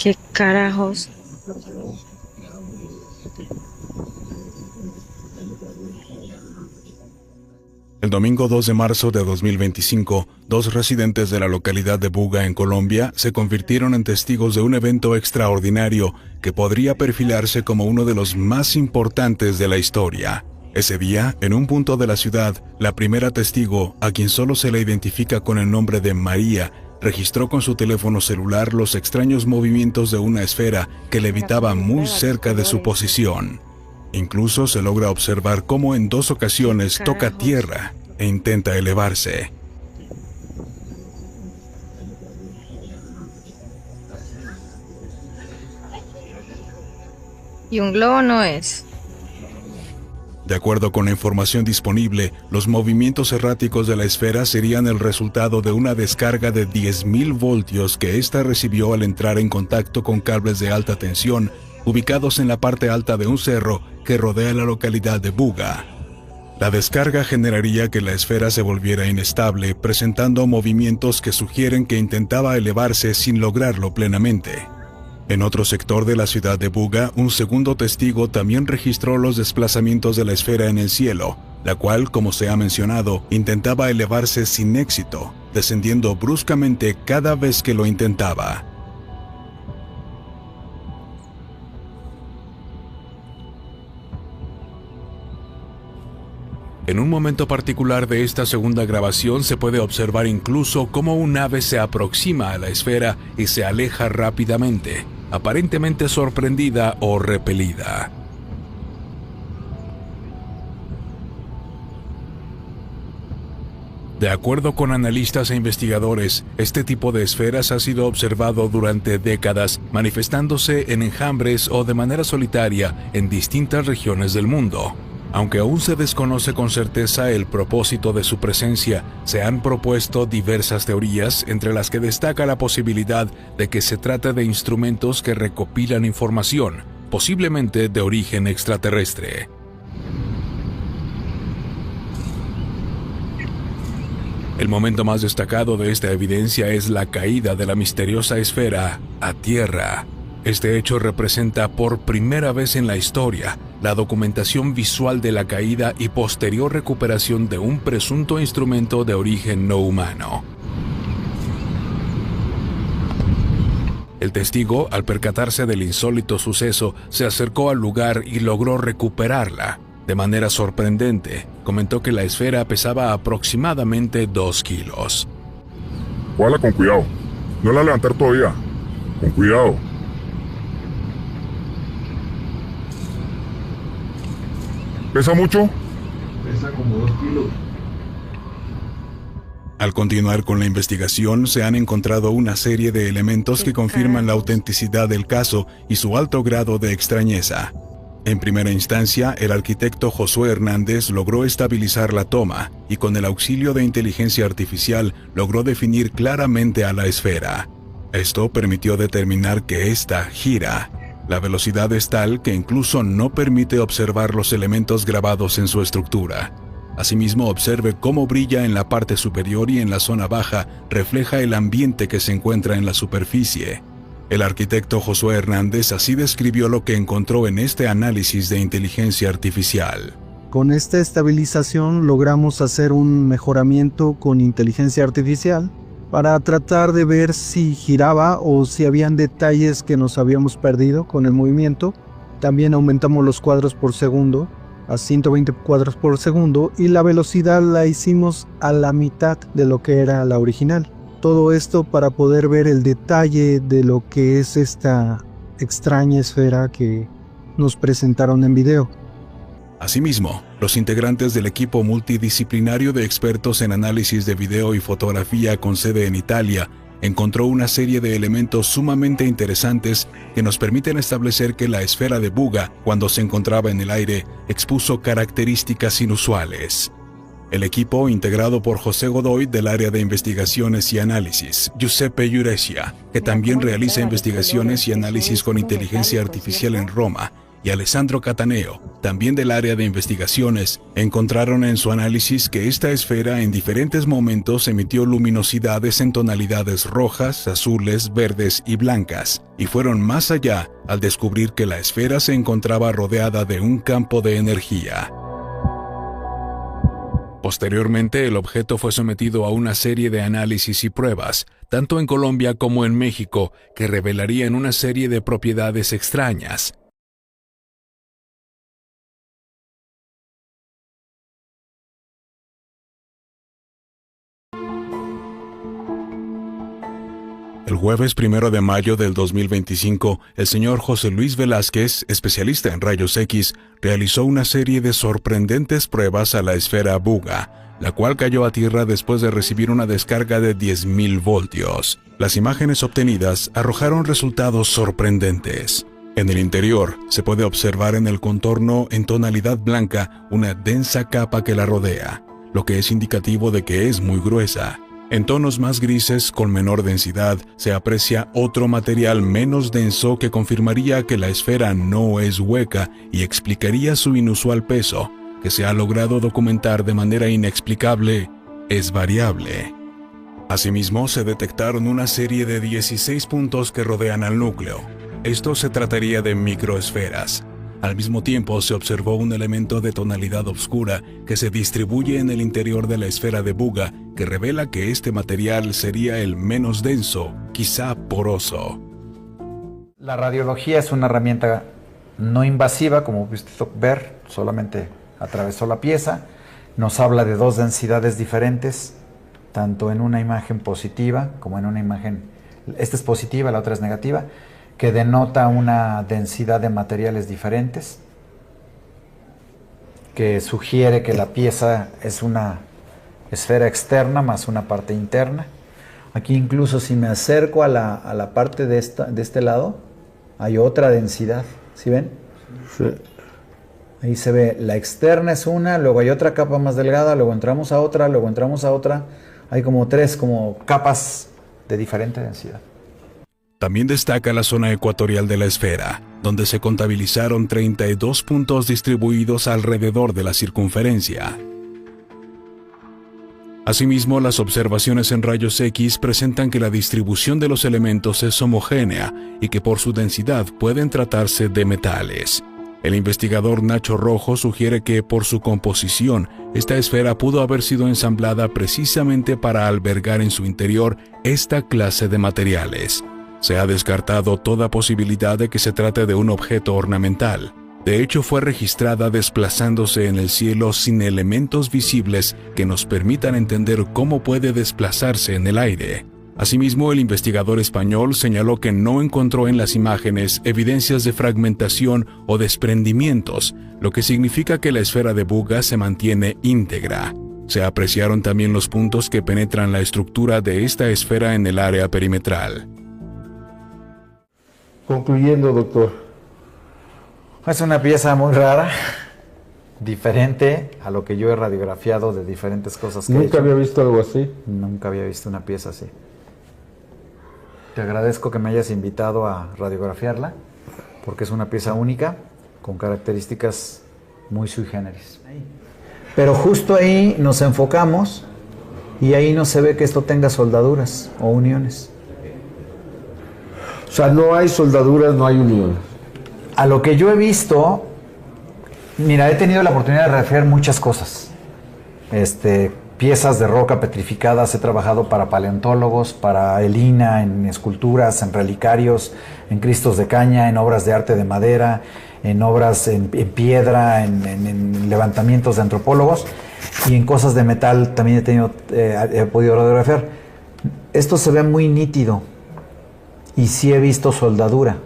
¿Qué carajos? El domingo 2 de marzo de 2025, dos residentes de la localidad de Buga, en Colombia, se convirtieron en testigos de un evento extraordinario que podría perfilarse como uno de los más importantes de la historia. Ese día, en un punto de la ciudad, la primera testigo, a quien solo se le identifica con el nombre de María, registró con su teléfono celular los extraños movimientos de una esfera que levitaba muy cerca de su posición. Incluso se logra observar cómo en 2 ocasiones toca tierra e intenta elevarse. Y un globo no es. De acuerdo con la información disponible, los movimientos erráticos de la esfera serían el resultado de una descarga de 10.000 voltios que ésta recibió al entrar en contacto con cables de alta tensión ubicados en la parte alta de un cerro que rodea la localidad de Buga. La descarga generaría que la esfera se volviera inestable, presentando movimientos que sugieren que intentaba elevarse sin lograrlo plenamente. En otro sector de la ciudad de Buga, un segundo testigo también registró los desplazamientos de la esfera en el cielo, la cual, como se ha mencionado, intentaba elevarse sin éxito, descendiendo bruscamente cada vez que lo intentaba. En un momento particular de esta segunda grabación se puede observar incluso cómo un ave se aproxima a la esfera y se aleja rápidamente, aparentemente sorprendida o repelida. De acuerdo con analistas e investigadores, este tipo de esferas ha sido observado durante décadas, manifestándose en enjambres o de manera solitaria en distintas regiones del mundo. Aunque aún se desconoce con certeza el propósito de su presencia, se han propuesto diversas teorías, entre las que destaca la posibilidad de que se trate de instrumentos que recopilan información, posiblemente de origen extraterrestre. El momento más destacado de esta evidencia es la caída de la misteriosa esfera a tierra. Este hecho representa por primera vez en la historia la documentación visual de la caída y posterior recuperación de un presunto instrumento de origen no humano. El testigo, al percatarse del insólito suceso, se acercó al lugar y logró recuperarla. De manera sorprendente, comentó que la esfera pesaba aproximadamente 2 kilos. Cójala con cuidado. No la levantar todavía. Con cuidado. ¿Pesa mucho? Pesa como 2 kilos. Al continuar con la investigación, se han encontrado una serie de elementos que confirman la autenticidad del caso y su alto grado de extrañeza. En primera instancia, el arquitecto Josué Hernández logró estabilizar la toma y con el auxilio de inteligencia artificial logró definir claramente a la esfera. Esto permitió determinar que ésta gira. La velocidad es tal que incluso no permite observar los elementos grabados en su estructura. Asimismo, observe cómo brilla en la parte superior y en la zona baja refleja el ambiente que se encuentra en la superficie. El arquitecto Josué Hernández así describió lo que encontró en este análisis de inteligencia artificial. Con esta estabilización logramos hacer un mejoramiento con inteligencia artificial para tratar de ver si giraba o si habían detalles que nos habíamos perdido con el movimiento. También aumentamos los cuadros por segundo a 120 cuadros por segundo y la velocidad la hicimos a la mitad de lo que era la original. Todo esto para poder ver el detalle de lo que es esta extraña esfera que nos presentaron en video. Asimismo, los integrantes del equipo multidisciplinario de expertos en análisis de video y fotografía con sede en Italia encontró una serie de elementos sumamente interesantes que nos permiten establecer que la esfera de Buga, cuando se encontraba en el aire, expuso características inusuales. El equipo, integrado por José Godoy del área de investigaciones y análisis, Giuseppe Iurecia, que también realiza investigaciones y análisis con inteligencia artificial en Roma, y Alessandro Cataneo, también del área de investigaciones, encontraron en su análisis que esta esfera en diferentes momentos emitió luminosidades en tonalidades rojas, azules, verdes y blancas, y fueron más allá al descubrir que la esfera se encontraba rodeada de un campo de energía. Posteriormente, el objeto fue sometido a una serie de análisis y pruebas, tanto en Colombia como en México, que revelarían una serie de propiedades extrañas. El jueves 1 de mayo del 2025, el señor José Luis Velázquez, especialista en rayos X, realizó una serie de sorprendentes pruebas a la esfera Buga, la cual cayó a tierra después de recibir una descarga de 10.000 voltios. Las imágenes obtenidas arrojaron resultados sorprendentes. En el interior, se puede observar en el contorno en tonalidad blanca una densa capa que la rodea, lo que es indicativo de que es muy gruesa. En tonos más grises, con menor densidad, se aprecia otro material menos denso que confirmaría que la esfera no es hueca y explicaría su inusual peso, que se ha logrado documentar de manera inexplicable, es variable. Asimismo, se detectaron una serie de 16 puntos que rodean al núcleo. Esto se trataría de microesferas. Al mismo tiempo, se observó un elemento de tonalidad oscura que se distribuye en el interior de la esfera de Buga, que revela que este material sería el menos denso, quizá poroso. La radiología es una herramienta no invasiva, como pudiste ver, solamente atravesó la pieza. Nos habla de dos densidades diferentes, tanto en una imagen positiva como en una imagen, esta es positiva, la otra es negativa, que denota una densidad de materiales diferentes, que sugiere que la pieza es una esfera externa más una parte interna. Aquí incluso si me acerco a la parte de este lado, hay otra densidad, ¿sí ven? Sí. Ahí se ve, la externa es una, luego hay otra capa más delgada, luego entramos a otra, luego entramos a otra. Hay como tres capas de diferente densidad. También destaca la zona ecuatorial de la esfera, donde se contabilizaron 32 puntos distribuidos alrededor de la circunferencia. Asimismo, las observaciones en rayos X presentan que la distribución de los elementos es homogénea y que por su densidad pueden tratarse de metales. El investigador Nacho Rojo sugiere que, por su composición, esta esfera pudo haber sido ensamblada precisamente para albergar en su interior esta clase de materiales. Se ha descartado toda posibilidad de que se trate de un objeto ornamental. De hecho, fue registrada desplazándose en el cielo sin elementos visibles que nos permitan entender cómo puede desplazarse en el aire. Asimismo, el investigador español señaló que no encontró en las imágenes evidencias de fragmentación o desprendimientos, lo que significa que la esfera de Buga se mantiene íntegra. Se apreciaron también los puntos que penetran la estructura de esta esfera en el área perimetral. Concluyendo, doctor. Es una pieza muy rara, diferente a lo que yo he radiografiado de diferentes cosas que he hecho. ¿Nunca había visto algo así? Nunca había visto una pieza así. Te agradezco que me hayas invitado a radiografiarla, porque es una pieza única, con características muy sui generis. Pero justo ahí nos enfocamos y ahí no se ve que esto tenga soldaduras o uniones. O sea, no hay soldaduras, no hay uniones. A lo que yo he visto, mira, he tenido la oportunidad de radiografiar muchas cosas. Piezas de roca petrificadas, he trabajado para paleontólogos, para el INAH, en esculturas, en relicarios, en cristos de caña, en obras de arte de madera, en obras en piedra, en levantamientos de antropólogos, y en cosas de metal también he podido radiografiar. Esto se ve muy nítido y sí he visto soldadura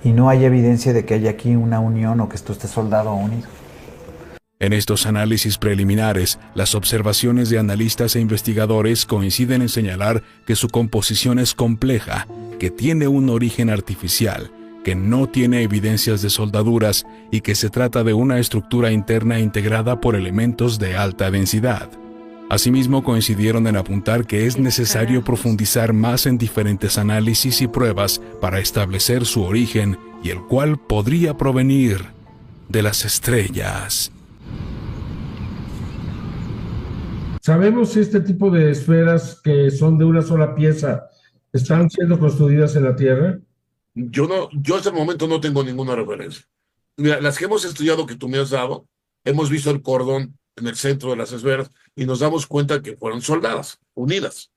y no hay evidencia de que haya aquí una unión o que esto esté soldado o unido. En estos análisis preliminares, las observaciones de analistas e investigadores coinciden en señalar que su composición es compleja, que tiene un origen artificial, que no tiene evidencias de soldaduras y que se trata de una estructura interna integrada por elementos de alta densidad. Asimismo, coincidieron en apuntar que es necesario profundizar más en diferentes análisis y pruebas para establecer su origen y el cual podría provenir de las estrellas. ¿Sabemos si este tipo de esferas que son de una sola pieza están siendo construidas en la Tierra? Yo hasta el momento no tengo ninguna referencia. Mira, las que hemos estudiado que tú me has dado, hemos visto el cordón en el centro de las esferas y nos damos cuenta que fueron soldadas, unidas.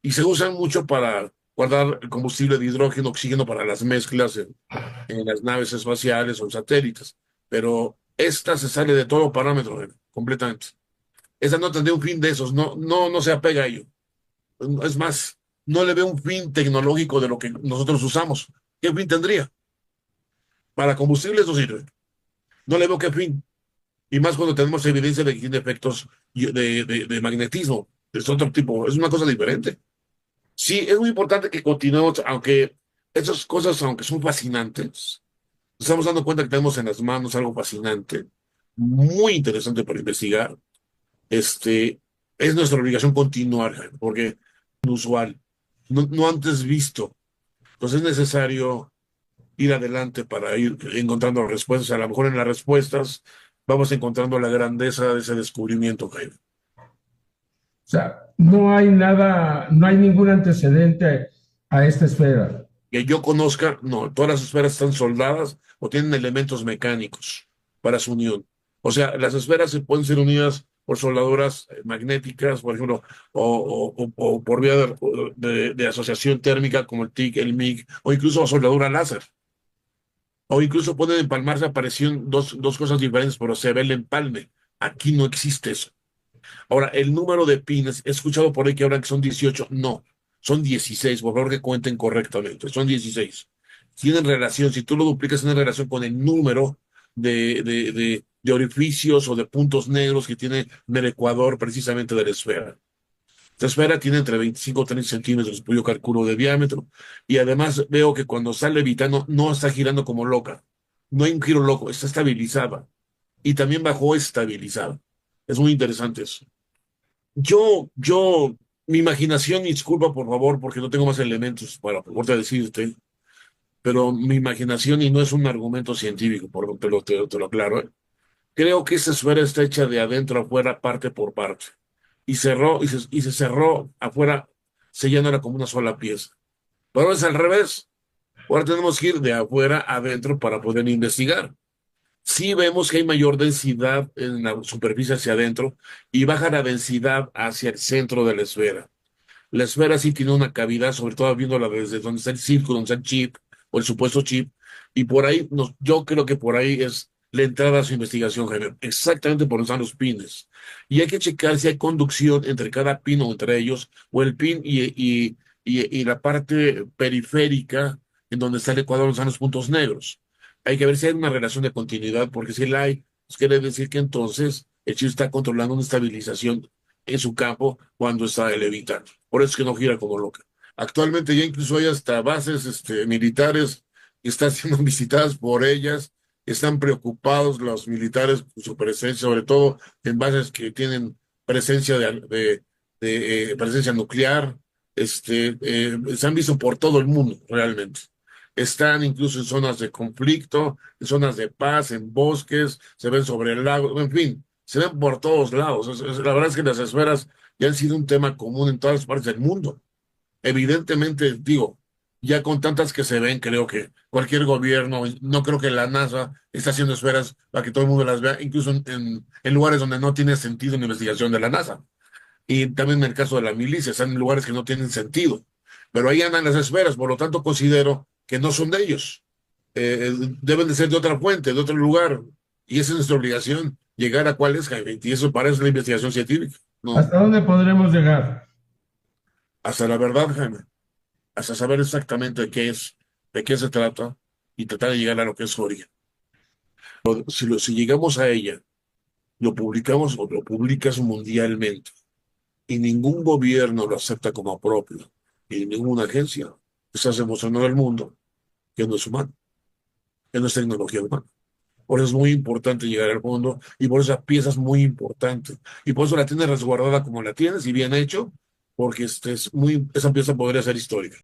Y se usan mucho para guardar el combustible de hidrógeno, oxígeno para las mezclas en las naves espaciales o en satélites. Pero esta se sale de todo parámetro, completamente. Esa no tendría un fin de esos, no se apega a ello. Es más, no le veo un fin tecnológico de lo que nosotros usamos. ¿Qué fin tendría? Para combustibles no sirve. No le veo qué fin. Y más cuando tenemos evidencia de que tiene efectos de magnetismo. Es otro tipo, es una cosa diferente. Sí, es muy importante que continuemos, aunque esas cosas, aunque son fascinantes, nos estamos dando cuenta que tenemos en las manos algo fascinante, muy interesante para investigar. Es nuestra obligación continuar, Jaime, porque es inusual, no antes visto. Entonces es necesario ir adelante para ir encontrando respuestas. A lo mejor en las respuestas vamos encontrando la grandeza de ese descubrimiento, Jaime. O sea, no hay nada, no hay ningún antecedente a esta esfera. Que yo conozca, no, todas las esferas están soldadas o tienen elementos mecánicos para su unión. O sea, las esferas se pueden ser unidas por soldaduras magnéticas, por ejemplo, o por vía de asociación térmica como el TIC, el MIG, o incluso soldadura láser. O incluso pueden empalmarse, aparecieron dos cosas diferentes, pero se ve el empalme. Aquí no existe eso. Ahora, el número de pines, he escuchado por ahí que ahora que son 18, no, son 16, por favor que cuenten correctamente, son 16. Tienen relación, si tú lo duplicas, tiene relación con el número de orificios o de puntos negros que tiene en el ecuador precisamente de la esfera. Esta esfera tiene entre 25 y 30 centímetros, pues yo calculo de diámetro, y además veo que cuando sale levitando no está girando como loca, no hay un giro loco, está estabilizada, y también bajó estabilizada. Es muy interesante eso. Mi imaginación, y disculpa por favor, porque no tengo más elementos para poder decirte, pero mi imaginación, y no es un argumento científico, te lo aclaro, creo que esa esfera está hecha de adentro a afuera, parte por parte, y se cerró afuera, sellándola como una sola pieza. Pero es al revés. Ahora tenemos que ir de afuera a adentro para poder investigar. Sí vemos que hay mayor densidad en la superficie hacia adentro y baja la densidad hacia el centro de la esfera. La esfera sí tiene una cavidad, sobre todo viéndola desde donde está el círculo, donde está el chip o el supuesto chip, y por ahí, yo creo que por ahí es la entrada a su investigación, Jaime, exactamente por donde están los pines. Y hay que checar si hay conducción entre cada pin o entre ellos, o el pin y la parte periférica en donde está el ecuador, donde están los puntos negros. Hay que ver si hay una relación de continuidad, porque si la hay, pues quiere decir que entonces el chip está controlando una estabilización en su campo cuando está levitando. Por eso es que no gira como loca. Actualmente ya incluso hay hasta bases militares que están siendo visitadas por ellas. Están preocupados los militares por su presencia, sobre todo en bases que tienen presencia presencia nuclear. Se han visto por todo el mundo, realmente. Están incluso en zonas de conflicto, en zonas de paz, en bosques, se ven sobre el lago, en fin, se ven por todos lados. La verdad es que las esferas ya han sido un tema común en todas partes del mundo. Evidentemente, digo, ya con tantas que se ven, creo que cualquier gobierno, no creo que la NASA esté haciendo esferas para que todo el mundo las vea, incluso en lugares donde no tiene sentido la investigación de la NASA. Y también en el caso de la milicia, están en lugares que no tienen sentido. Pero ahí andan las esferas, por lo tanto considero que no son de ellos. Deben de ser de otra fuente, de otro lugar. Y esa es nuestra obligación, llegar a cuál es, Jaime. Y eso para eso es la investigación científica. No, ¿Hasta dónde podremos llegar? hasta la verdad, Jaime. Hasta saber exactamente qué es, de qué se trata y tratar de llegar a lo que es su origen. Si llegamos a ella, lo publicamos o lo publicas mundialmente y ningún gobierno lo acepta como propio y ninguna agencia, estás demostrando al mundo que no es humano, que no es tecnología humana. Por eso es muy importante llegar al fondo y por eso esa pieza es muy importante. Y por eso la tienes resguardada como la tienes y bien hecho, porque esa pieza podría ser histórica.